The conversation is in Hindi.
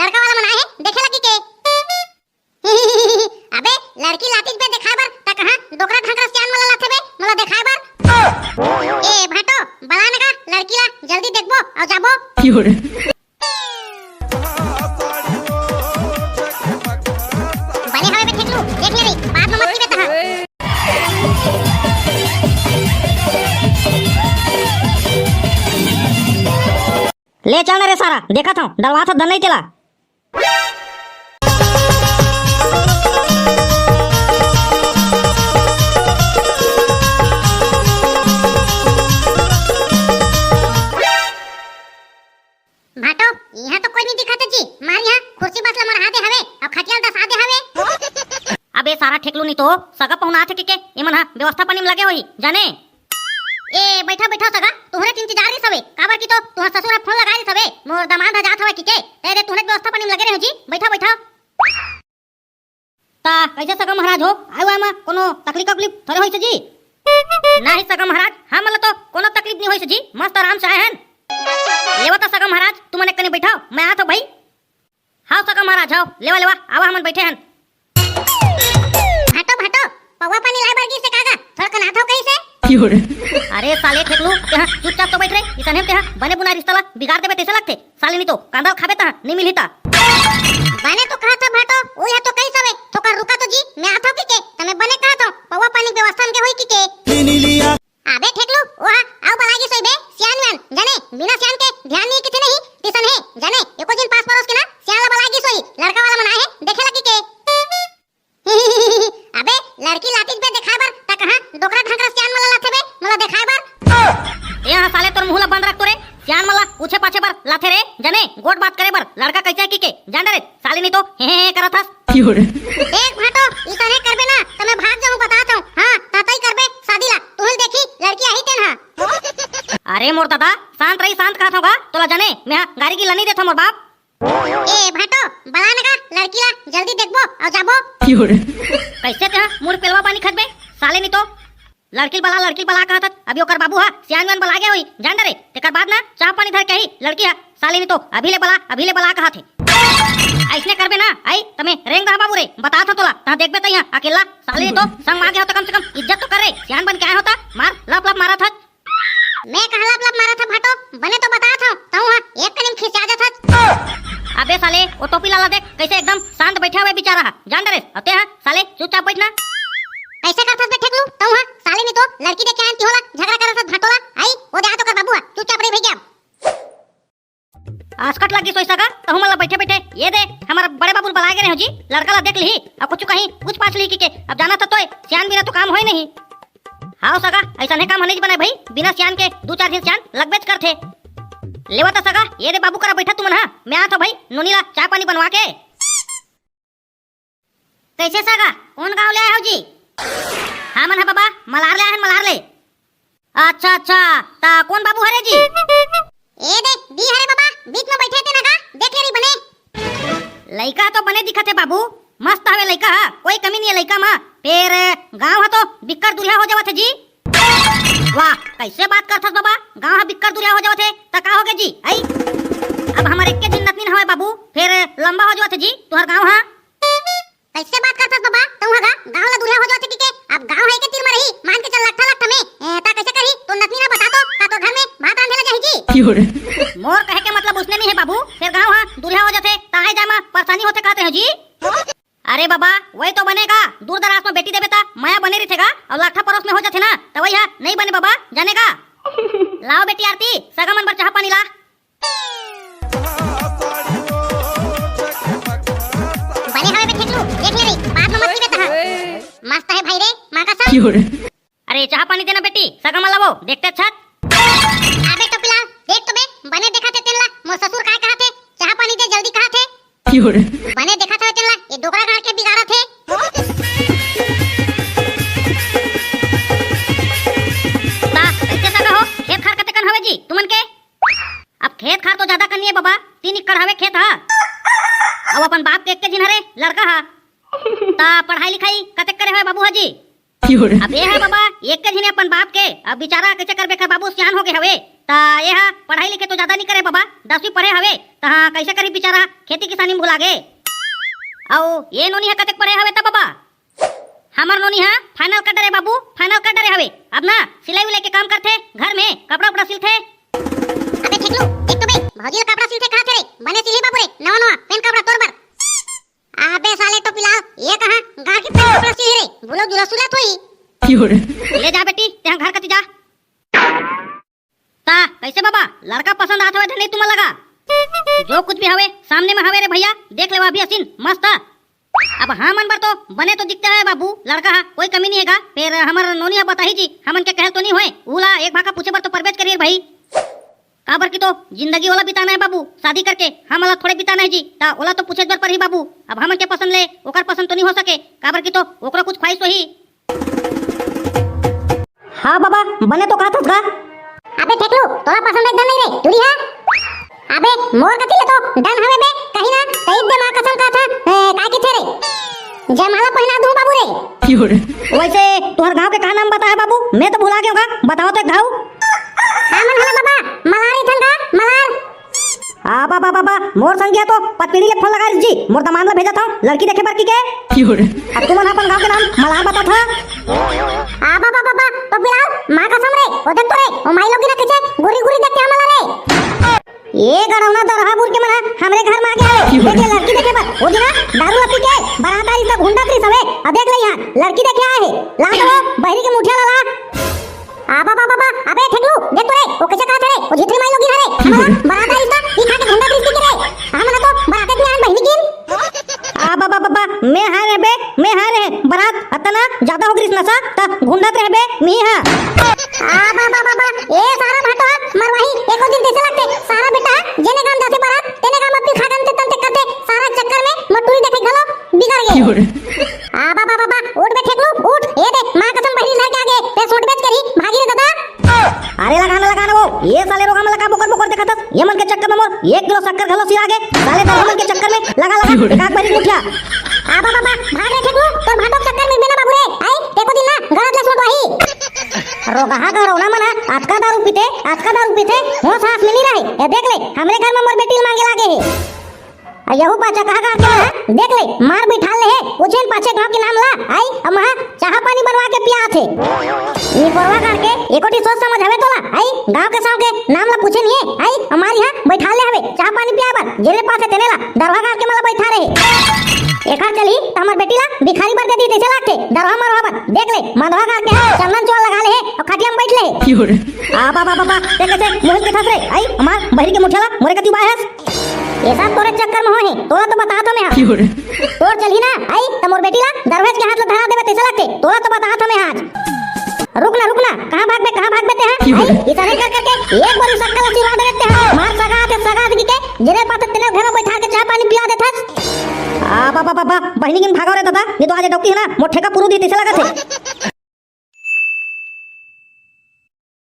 लड़का वाला मना है देखे लगी के अबे लड़की लातीज पे दिखाए बर त कहां डोकरा ढाकरा सियान वाला लाथे बे मला दिखाए बर ए भाटो बलाने का लड़की ला जल्दी देखबो और जाबो क्यों बने हवे पे ठेकलू देख ले रे बात में मत की बेटा ले चल रे सारा देखा था डरवा था धन नहीं चला भाटो यहाँ तो कोई नहीं दिखाते जी मार यहाँ कुर्सी बस ला मर आते हवे और खटियाल दस आते हवे अबे सारा ठेकलू नहीं तो सगा पहुना थे के इमन हा व्यवस्था पानी में लगे होई जाने ए बैठा बैठा सगा तुहरे इंतजार रे सबे काबर की तो तुहर ससुर फोन लगाई सबे मोर दामाद जात हवे की के तेरे तुहरे व्यवस्था पानी में लगे रहे जी बैठा बैठा ता कैसे सगा महाराज हो आयो आमा कोनो तकलीफ थोड़े होई जी नाही सगा महाराज हम मला तो कोनो तकलीफ नहीं होई जी मस्त आराम से आए हैं लेवा ता सगा महाराज तुमने कने बैठाओ मैं आ तो भाई हां सगा महाराज आओ लेवा लेवा आवा हम बैठे हैं भाटो भाटो पवा पानी लाई बरगी से कागा थोड़ा कना थो कैसे अरे साले ठेकलू यहाँ चुपचाप तो बैठ रहे इतने ते बने बुना रिश्ता ला बिगाड़ देबे तैसे लगते साले नहीं तो कांदा खाबे ता नहीं मिलता बने तो कहा था भाटो ओ या तो कैसे वे थोका रुका तो जी मैं आथो की के तने बने कहा तो पवा पानी व्यवस्था के होई की के अबे ठेकलू ओहा आओ बलागी सही बे सियान में जाने बिना सियान के ध्यान नहीं किथे नहीं टिसन है जाने एको दिन पास पड़ोस के ना सियान ला बलागी सोई लड़का वाला मना है देखे लगी के अबे लड़की लातीज पे दिखाए बर त कहां डोकरा ढाकरा सियान वाला लाथे बे मला दिखाए बर यहाँ साले तोर मुंह ला बंद रख तो रे सियान मला पूछे पाछे बर लाथे रे जाने गोट बात करे बर लड़का कैसे की के जान रे साले नहीं तो हे करत हस एक भाटो इतने करबे ना त मैं भाग जाऊं बताता हूं हां तातई करबे शादी ला तुहल देखी लड़की आई तेन हां अरे मोर दादा शांत रही शांत कहा होगा तोला जाने मैं गाड़ी की लनी देता मोर बाप ए भाटो बलाने का लड़की ला जल्दी देखबो और जाबो कैसे ते मुड़ पेलवा पानी खतबे साले नहीं तो लड़की बला कहत अभी ओकर बाबू हा सियान बला गया होई जान रे तेकर बाद ना चाय पानी धर के ही लड़की हा साले नहीं तो अभी ले बला कहत है ऐसने करबे ना आई तमे रेंग दा बाबू रे बता था तोला ता देखबे त यहां अकेला साले नहीं तो संग मार गया हो तो कम से कम इज्जत तो कर रे सियान बन के आया होता मार लप मारा था मैं कहा लप मारा था भाटो बने तो बता था तू हां एक कनिम खिंचा जा था अबे साले वो टोपी लाला देख कैसे एकदम शांत बैठा हुआ बेचारा है जान रे अते हां साले चुपचाप बैठना कैसे करथस बे ठेकलू तू हां साले नहीं तो लड़की देख के आन की होला झगड़ा करत भाटोला आई ओ जा तो कर बाबू चुपचाप रे भैया आसकट लगी सोई सका तो हम बैठे बैठे ये दे हमारा बड़े बाबू बुला के रहे हो जी लड़का ला देख ली अब कुछ कहीं पूछ पाछ ली के अब जाना था तो सियान बिना तो काम होई नहीं हां सका ऐसा नहीं काम नहीं बने भाई बिना सियान के 2-4 दिन सियान लगबेच करथे लेवा तो सका ये दे बाबू करा बैठा तुम ना मैं आ तो भाई नोनीला चाय पानी बनवा के कैसे सगा कौन गांव ले आए हो जी हां मन है बाबा मलार ले अच्छा ता कौन बाबू हरे जी ए दे दी हरे बाबा बीच में बैठे थे ना का देख ले री बने लइका तो बने दिखते बाबू मस्त हवे लइका कोई कमी नहीं है लइका में फिर गांव है तो बिक्कर दुल्हा हो जावत है जी वाह कैसे बात करथस बाबा गांव है बिक्कर दुल्हा हो जावत है त का होगे जी आई अब हमारे के दिन नतनी हवे बाबू फिर लंबा हो जावत है जी तुहर गांव है कैसे बात करथस बाबा तू हगा गांव ला दुल्हा हो जावत है के अब गांव है के तीर में रही मान के चल लाख में ता कैसे करी तो नतनी ना बता तो का तो घर में भात रांधेला जाही जी मोर कहे के मतलब उसने नहीं है बाबू फिर गांव है दुल्हा हो जाते ताहे जामा परेशानी होते कहते हैं जी अरे बाबा वही तो बनेगा दूर दराज में बेटी देवे ता माया बने रही थेगा और लाठा परोस में हो जाते ना तो वही है नहीं बने बाबा जाने का लाओ बेटी आरती सगा मन पर चाह पानी ला बने हवे पे ठेकलू देख ले री बात में मत की बेटा मस्त है भाई रे मां का सब अरे चाह पानी देना बेटी सगा मन लाओ देखते छत अबे तो पिला देख तो बे बने देखा थे तेनला मोर ससुर काय कहा थे चाह पानी दे जल्दी कहा थे बने देखा था तेनला ये डोकरा गाड़ के बिगाड़ा थे ता कैसे सगा हो खेत खार कते कन हवे जी तुमन के अब खेत खार तो ज्यादा करनी है बाबा 3 एकड़ हवे खेत हा अब अपन बाप के एक के जिन हरे लड़का हा ता पढ़ाई लिखाई कते करे है बाबू हाजी अब ये है बाबा एक के जिने अपन बाप के अब बेचारा कैसे करबे कर बाबू सियान हो गए हवे ता ये हा पढ़ाई लिखे तो ज्यादा नहीं करे बाबा, 10वीं पढ़े हवे ता कैसे करी बेचारा खेती किसानी में भुला गे। आओ ये नोनी हा कतेक पढ़े हवे ता बाबा? हमर नोनी हा फाइनल कर डरे बाबू, फाइनल कर डरे हवे। अब ना सिलाई उलाई के काम करथे, घर में कपड़ा उपड़ा सिलथे। अबे ठेकलू एक तो बे भौजी कपड़ा सिलथे कहा थे रे, बने सिली बाबू रे नवा नवा पेन कपड़ा तोर बर। अबे साले तो पिलाओ ये कहां घर की पेन कपड़ा सिली रे, बोलो दुला सुला थोई। ले जा बेटी ते घर कति जा। ता कैसे बाबा लड़का पसंद आत हवे नहीं तुम्हां लगा? जो कुछ भी हवे सामने में हवे रे भैया, देख ले वह भी हसीन मस्त। अब हाँ मन बर तो बने तो दिखता है बाबू, लड़का हा कोई कमी नहीं हैगा। फिर हमार नोनिया बताही जी हमन के कहल तो नहीं होए, उला एक भाका पूछे बर तो परवेज करिए भाई। काबर की तो जिंदगी ओला बिताना है बाबू, शादी करके हमला थोड़े बिताना है जी, ता ओला तो पूछे बर पर ही बाबू। अब हमन के पसंद ले ओकर पसंद तो नहीं हो सके, काबर की तो ओकरा कुछ ख्वाहिश तो ही। हाँ बाबा बने तो कहत का। अबे ठेकलू तोरा पसंद एकदम नहीं रे तुरी है। अबे मोर कति ले तो डन हवे बे कहीं ना कहीं दे मां कसम का था काय की थे रे, जयमाला पहना दूं बाबू रे। वैसे तुम्हारे गांव के कहा नाम बता है बाबू? मैं तो भुला गया होगा, बताओ तो एक गाँव। आमन हला बाबा मलारी थंगा मलार। हाँ बाबा बाबा मोर संगिया तो पतपीड़ी ले फोन लगा जी, मोर दमान ला भेजा था लड़की देखे बर की के। अब तुम अपन गांव के नाम मलार बता था। आ बाबा बाबा तो बिलाल मां कसम रे ओ देख तो रे ओ माई लोगी ना कैसे गुरी गुरी देखते हमला रे। ये गड़ौना दरहापुर के मना हमरे घर में आ गया है, देखे लड़की देखे पर ओ दिना दारू पी के बारात आई सब गुंडा त्रिस हवे। अब देख ले यहां लड़की देखे आए है, ला दो बहरी के मुठिया ला। आ बाबा बाबा अबे ठेकलू देख तो रे ओ कैसे कहा थे रे ओ जितनी माई लोगी हरे हमारा बारात आई था ई खा के गुंडा त्रिस के रे हमना तो बारात में आन बहनी किन। आ बाबा बाबा मैं हां रे बे, मैं हां रे बारात अतना ज्यादा हो गरिस नशा ता गुंडा रे बे मी हां। आ बाबा बाबा ए सारा भाटो मरवाही एको दिन कैसे लगते सारा बेटा जेने काम जाते बारात तेने काम अपनी खागन ते तंते करते सारा चक्कर में मटूरी देखे गलो बिगड़ गए। आ बाबा बाबा उठ बे ठेकलू उठ, ए देख मां कसम बहरी लड़के आगे पे सोट बेच करी भागी रे दादा। अरे लगाना वो ये साले रोगा में लगा बोकर बोकर देखा था ये मन के चक्कर में मोर 1 किलो शक्कर घलो सिर आगे साले दरमन के चक्कर में लगा एक बारी उठा। आ बाबा बाबा भाग रे ठेकलू तो भाटो चक्कर में बेना बाबू रे आई एको दिन ना गलत ले सोट वही रोगा घरौना मना आज का दारू पीते हो सांस में नहीं रहे। ये देख ले हमरे घर में मोर बेटी मांगे लागे है, यहू पाछा कहा के देख ले मार बिठा ले है उछेन पाछे गांव के नाम ला आई अमा चाह पानी बनवा के पिया थे। ये परवा करके एकोटी सोच समझ हवे तोला आई गांव के साव के नाम ला पूछे नहीं है आई हमारी यहां बैठा ले हवे चाह पानी पिया बर जेले पासे तेने ला दरवा करके मला बैठा रहे। एखा चली त हमर बेटी ला भिखारी बर दे दी कैसे लागते दरवा मरवा बर देख ले मधवा करके चंदन चोल लगा ले है और खटिया में बैठ ले। आ बाबा बाबा ते कैसे मोहित के थस रे आई हमार बहरी के मुठियाला मोरे कति बाहस ये सब तोरे चक्कर में होए तोरा तो बता तो मैं तोर चली ना आई त मोर बेटी ला दरवेज के हाथ ला धरा देबे कैसे लागते तोरा तो बता तो मैं आज। रुकना कहां भाग बे ते हैं आई इतने कर करके एक बार सक्का ला सिरा देते हैं मार सगा दी के जेरे पास तेरे घर में बैठा के चाय पानी पिला देथस। आ बाबा बाबा बहनी किन भागो रे दादा ये तो आज डॉक्टर है ना मोठे का पुरु दी कैसे लगा थे।